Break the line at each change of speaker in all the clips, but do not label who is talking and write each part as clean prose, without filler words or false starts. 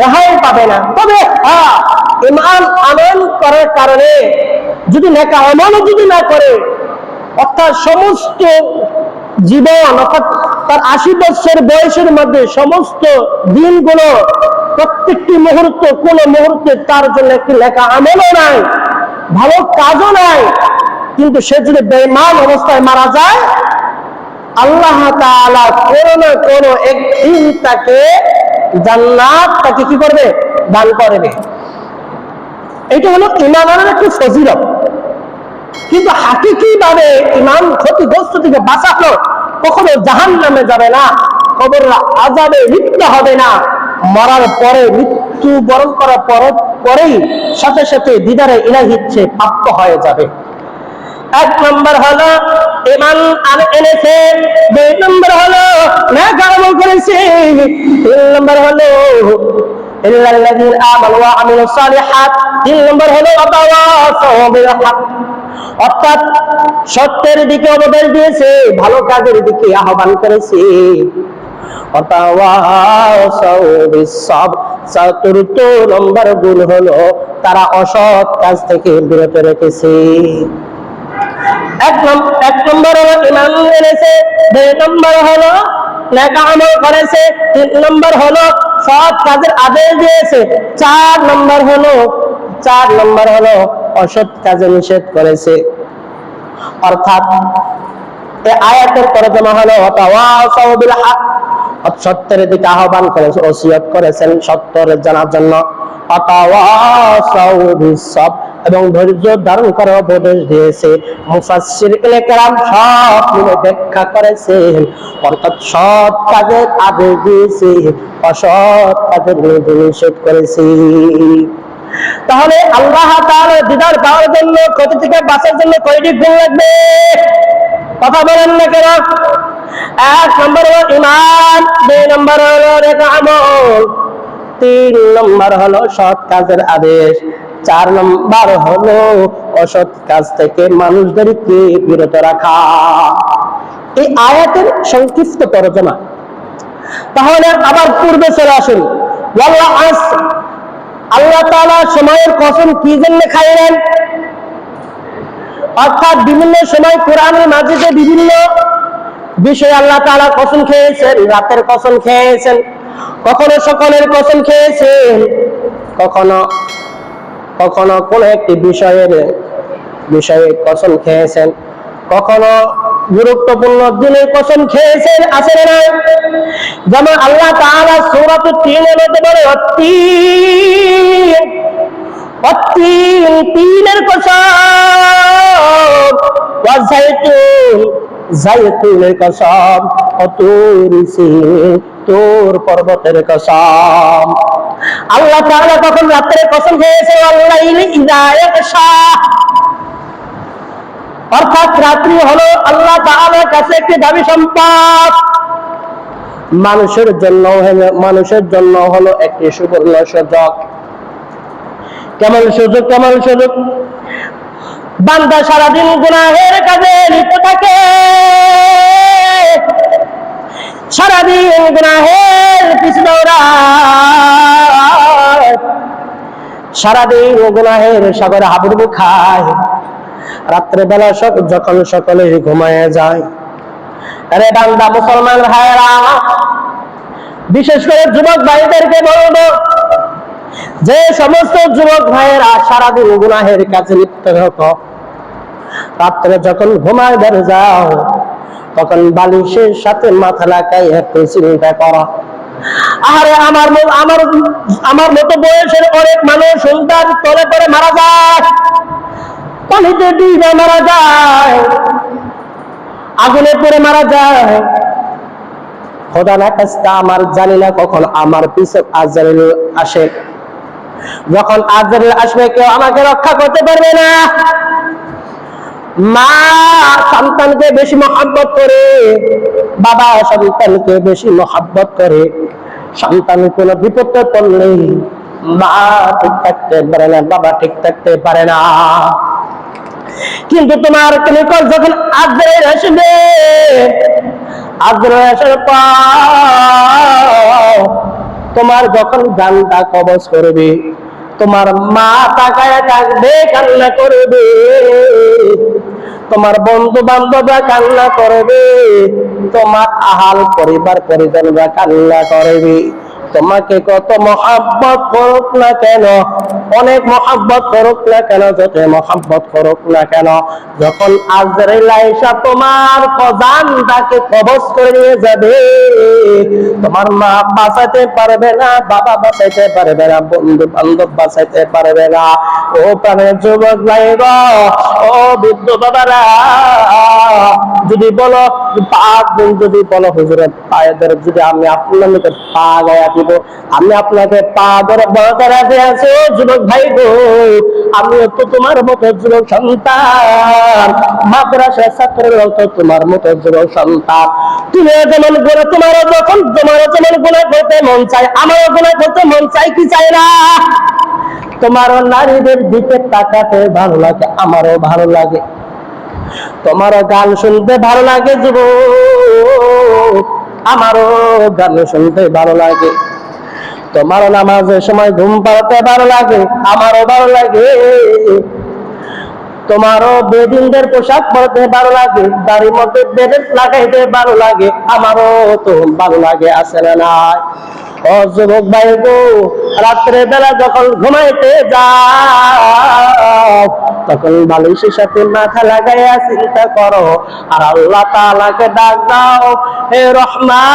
রেহাই পাবে না। তবে ইমান আমল করার কারণে যদি নেকা আমলও যদি না করে, অর্থাৎ সমস্ত জীবন অর্থাৎ তার 80 বছর বয়সের মধ্যে সমস্ত দিনগুলো প্রত্যেকটি মুহূর্ত কোন মুহূর্তে তার জন্য একটি নেকা আমলও নাই, ভালো কাজও নাই, কিন্তু সে যদি বেঈমান অবস্থায় মারা যায়, আল্লাহ তাআলা কোন না কোন একদিন তাকে জান্নাত তাকে কি করবে? দান করবে। এটা হলো ইমানের একটি ফজিলত। কিন্তু হাকিকি ভাবে ইমান ক্ষতিগ্রস্ত থেকে বাঁচানো, কখনো জাহান্নামে যাবে না, কবর আযাবে লিপ্ত হবে না, মরার পরে মৃত্যু বরণ করার পরেই সাথে সাথে দিদারে ইলাহিচ্ছে প্রাপ্ত হয়ে যাবে। এক নম্বর হলো ইমান এনেছে, দুই নম্বর হলো নেক আমল করেছে, তিন নম্বর হলো ইল্লাল্লাযীনা আমানু ওয়া আমিলুস সালিহাত, তিন নম্বর হলো ওয়াতাওয়াসাউ বিল হক, অর্থাৎ সত্যের দিকে উপদেশ দিয়েছে, ভালো কাজের দিকে আহ্বান করেছে। ওয়াতাওয়াসাউ বিস সাবর, চতুর্থ নম্বর গুণ হলো তারা অসৎ কাজ থেকে বিরত রেখেছে। এক নম্বর হলো ইমান এনেছে, দুই নম্বর হলো নেক আমল করেছে, তিন নম্বর হলো সৎ কাজের আদেশ দিয়েছে, চার নম্বর হলো অসৎ কাজে নিষেধ করেছে। অর্থাৎ এই আয়াতের তরজমা হলো ওয়াতাওয়াসাউ বিল হক, সত্যের দিকে আহ্বান করেছেন, ওসিয়ত করেছেন সত্যের জানার জন্য। ওয়াতাওয়াসাউ বিস সাবর, এবং ধৈর্য ধারণ করার উপদেশ দিয়েছে। মুফাসসিরিনে কেরাম সব মিলে ব্যাখ্যা করেছেন, অর্থাৎ সৎ কাজের আদেশ দিয়েছে, অসৎ কাজের নিষেধ করেছে। তাহলে আল্লাহ তাআলার দিদার পাওয়ার জন্য, ক্ষতি থেকে বাঁচার জন্য কয়টি গুণ লাগবে? কথা বলেন না কেন? এক নম্বর হলো ঈমান, দুই নম্বর হলো নেক আমল, তিন নম্বর হলো সৎ কাজের আদেশ, চার নম্বর হলো অসৎ কাজ থেকে মানুষদেরকে বিরত রাখা। এই আয়াতের সংক্ষিপ্ত তরজমা। তাহলে আবার পূর্বে চলে আসুন। ওয়াল আসর, আল্লাহ তাআলা সময়ের কসম কি জন্য খাইলেন? অর্থাৎ বিভিন্ন সময় কোরআনের মাঝে বিভিন্ন বিষয়ে আল্লাহ তাআলা কসম খেয়েছেন। রাতের কসম খেয়েছেন, কখনো সকালের কসম খেয়েছেন, কখনো কোন একটি বিষয়ে কসম খেয়েছেন, কখনো গুরুত্বপূর্ণ দিনের কসম খেয়েছেন, আছে না? যেমন আল্লাহ তাআলা সূরাতুত তিনের মধ্যে বলে তিনের কসম, জাইতুনের কসম, তুর পর্বতের কসম। আল্লাহ তাআলা তখন রাতের কসম খেয়েছে, ওয়াল্লাইলি ইযা ইয়াগশা, অর্থাৎ রাত্রি হলো আল্লাহ তাআলার কাছে একটি দামি সম্পদ। মানুষের জন্য হলো একটি সুবর্ণ সুযোগ। কেমন সুযোগ? বান্দা সারাদিন গুনাহের কাজে লিপ্ত থাকে, সারাদিন গুনাহের পিছনে দৌড়ায়, সারাদিন গুনাহের সাগরে হাবুডুবু খায়, রাত্রে বেলা যখন সকলে ঘুমায় যায়। আরে বান্দা, মুসলমান ভাইরা, বিশেষ করে যুবক ভাইদেরকে বলবো, যে সমস্ত যুবক ভাইয়েরা সারাদিন গুনাহের কাজে লিপ্ত হতো, রাত্রে যখন ঘুমায় বের যাও, তখন বালিশের সাথে মাথা লাগাই একটু চিন্তা করো, আরে আমার মতো বয়সের অনেক মানুষ সন্তান তলে পড়ে মারা যায়, পানিতে ডুবে মারা যায়, আগুনে পড়ে মারা যায়। খোদা না খাস্তা, আমার জানি না কখন আমার পিছে আজরাইল আসে। যখন আজরাইল আসবে, কেউ আমাকে রক্ষা করতে পারবে না। মা সন্তানকে বেশি মহব্বত করে, বাবা সন্তানকে বেশি মহব্বত করে। সন্তান কোনো বিপদে পড়লে মা ঠিক থাকতে পারে না, বাবা ঠিক থাকতে পারে না। কিন্তু তোমার নিকট যখন আজরাইল আসবে, আজরাইল আসার পর তোমার যখন জানটা কবজ করবে, তোমার মা তাকায় থাকবে, কান্না করবে, তোমার বন্ধু বান্ধবরা কান্না করবে, তোমার আহাল পরিবার পরিজনরা কান্না করবে। তোমাকে কত মহাব্বত করুক না কেন, অনেক মহাব্বত করুক না কেন, যত মহাব্বত করুক না কেন, যখন আজরাইল আয়েশা তোমার জানটাকে কবজ করে নিয়ে যাবে, তোমার মা বাঁচাতে পারবে না, বাবা বাঁচাইতে পারবে না, বন্ধু বান্ধব বাঁচাইতে পারবে না। ও প্রাণের যুবক ভাইরা, ও বৃদ্ধ বাবারা, যদি বলো যদি বলো হুজুরের পায়েদের যদি আমি আপনার নিকট পা গায়া দিব, আমি আপনাকে পা ধরে বলতে রাজি আছি। যুবক ভাই গো, আমিও তো তোমার মতো যুবক সন্তান, মাদ্রাসার ছাত্ররাও তো তোমার মতো যুবক সন্তান। তুমি যেমন করে তোমারও যেমন গুনাহ করতে মন চায়, আমারও গুনাহ করতে মন চাই কি চাই না? তোমারও নারীদের দিকে তাকাতে ভালো লাগে, আমারও ভালো লাগে। তোমারও গান শুনতে ভালো লাগে যুবক, আমারও গান শুনতে ভালো লাগে। তোমারও নামাজের সময় ঘুম পাড়াতে ভালো লাগে, আমারও ভালো লাগে। তোমারও বেদিনদের পোশাক পরতে ভালো লাগে, দাড়ির মধ্যে বেদের লাগাইতে ভালো লাগে, আমারও তো ভালো লাগে, আছে না নাই? ও যুবক ভাই গো, রাত্রে বেলা যখন ঘুমাইতে যাও, তখন বালিশের সাথে মাথা লাগাইয়া চিন্তা করো আর আল্লাহ তাআলাকে ডাক দাও, হে রহমান,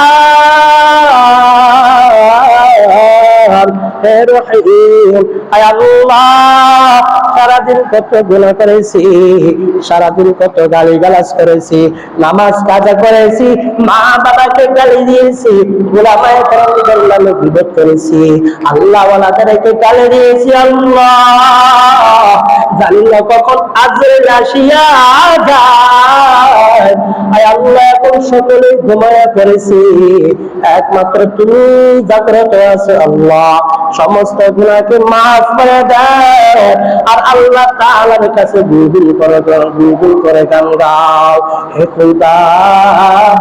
হে রহিম, আয় আল্লাহ, সারাদিন কত গুনাহ করেছি, সারাদিন কত গালিগালাজ করেছি, নামাজ কাজা করেছি, মা বাবাকে গালি দিয়েছি, উলামায়ে কেরামদের নামে গীবত করেছি, আল্লাহ ওয়ালাদেরকে গালি দিয়েছি। আল্লাহ, জানি না কখন আজরাইল আসিয়া যায়। আয় আল্লাহ, এখন সকলে ঘুমায়া করেছি, একমাত্র তুমি জাগ্রত আছো। আল্লাহ, সমস্ত গুনাহকে মাফ করে দাও আর আল্লাহ তাআলার কাছে বুলবুল করে গান গাও। হে খোদা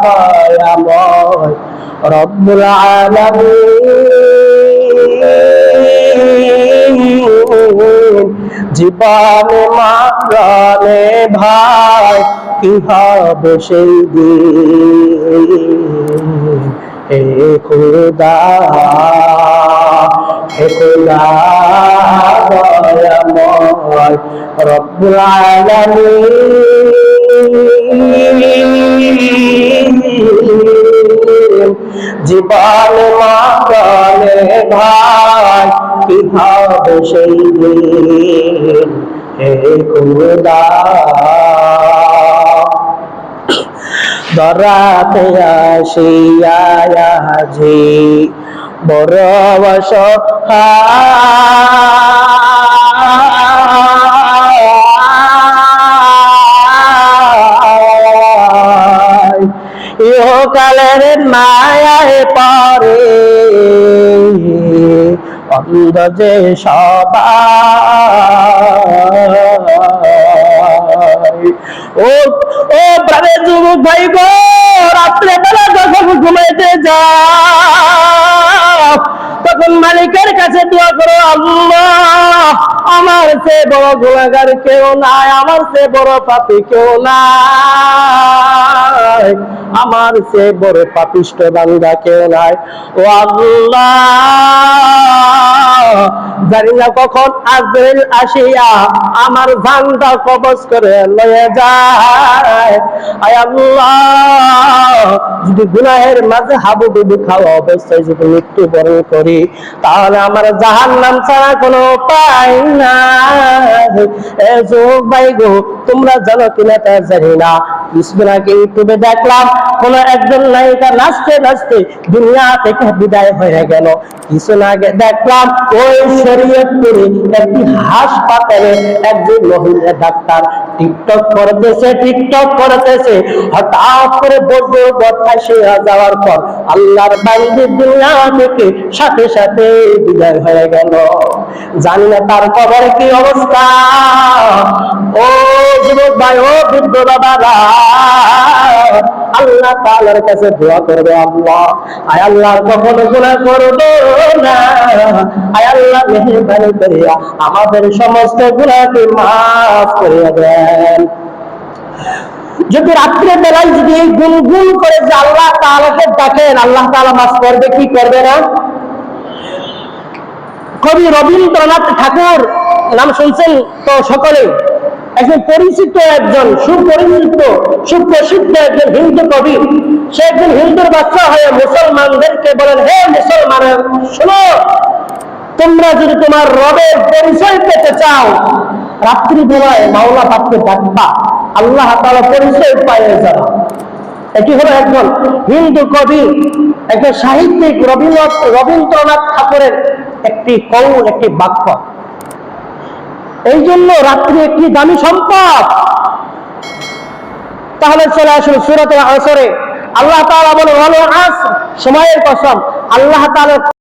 দয়াময় রব্বুল আলামিন, জীবনে মারণে ভাই কি হবে সেই দিন। হে খোদা, হে খোদা দয়াময় রব্বুল আলামিন, জীবনে মরণে ভাই কি হবে সেই দিন। হে খোদা, ধরাতে আসিয়া জি বড় অসহায়, ইহকালের মায়ায় পরে অন্ধ যে সবাই। ও ও প্রাণের যুবক ভাই গো, রাত্রে বেলা যখন ঘুমাইতে যাও, তখন মালিকের কাছে দোয়া করো, আল্লাহ, আমার চেয়ে বড় গুনাহগার কেউ নাই, আমার চেয়ে বড় পাপী কেউ নাই, আমার চেয়ে বড় পাপিষ্ঠ বান্দা কেউ নাই। ও আল্লাহ, জানি না কখন আজরাইল আসিয়া আমার জানটা কবজ করে লয়ে যায়। আয় আল্লাহ, যদি গুনাহের মাঝে হাবুডুবু খাওয়া অবস্থায় যদি মৃত্যুবরণ করি, তাহলে আমার জাহান্নাম ছাড়া কোনো উপায় নাই। এ যুবক ভাই গো, তোমরা জানো কিনা তা জানি না, কিছুদিন আগে ইউটিউবে দেখলাম কোন একজন নায়িকা নাচতে নাচতে দুনিয়া থেকে বিদায় হয়ে গেল। কিছুদিন আগে দেখলাম ওই শরীয়তপুরে একটি হাসপাতালে একজন মহিলা ডাক্তার টিকটক করতেছে। হঠাৎ করে বজ্রপাত এসে যাওয়ার পর আল্লাহর বান্দা দুনিয়া থেকে সাথে সাথে বিদায় হয়ে গেল। জানি না তার কবরে কি অবস্থা। ও যুবক ভাই, ও বৃদ্ধ বাবারা, আল্লাহ তাআলার কাছে দোয়া করবে, আল্লাহ আয় আল্লাহ কখনো গুনাহ করব না, আয় আল্লাহ মেহেরবানি করে আমাদের সমস্ত গুনাহকে মাফ করে দেন। যদি রাত্রে বেলায় যদি গুনগুন করে যে আল্লাহ তাআলাকে ডাকেন, আল্লাহ তাআলা মাফ করবে কি করবে না? কবি রবীন্দ্রনাথ ঠাকুর নাম শুনছেন তো সকলে, একজন পরিচিত, একজন সুপ্রসিদ্ধ একজন হিন্দু কবি। সে একজন হিন্দুর বাচ্চা হয়ে মুসলমানদেরকে বলেন, হে মুসলমান শোনো, তোমরা যদি তোমার রবের পরিচয় পেতে চাও, রাত্রি বেলায় মাওলা পাককে ডাকবা, আল্লাহ তাআলা পরিচয় পাইয়ে যাবে। এটি হলো একজন হিন্দু কবি, একজন সাহিত্যিক রবীন্দ্রনাথ ঠাকুরের একটি কৌল, একটি বাক্য। এই জন্য রাত্রি একটি দামি সম্পদ। তাহলে চলে আসুন সূরাতুল আসরে। আল্লাহ তাআলা বলেন, ওয়াল আসর, সময়ের কসম। আল্লাহ তাআলা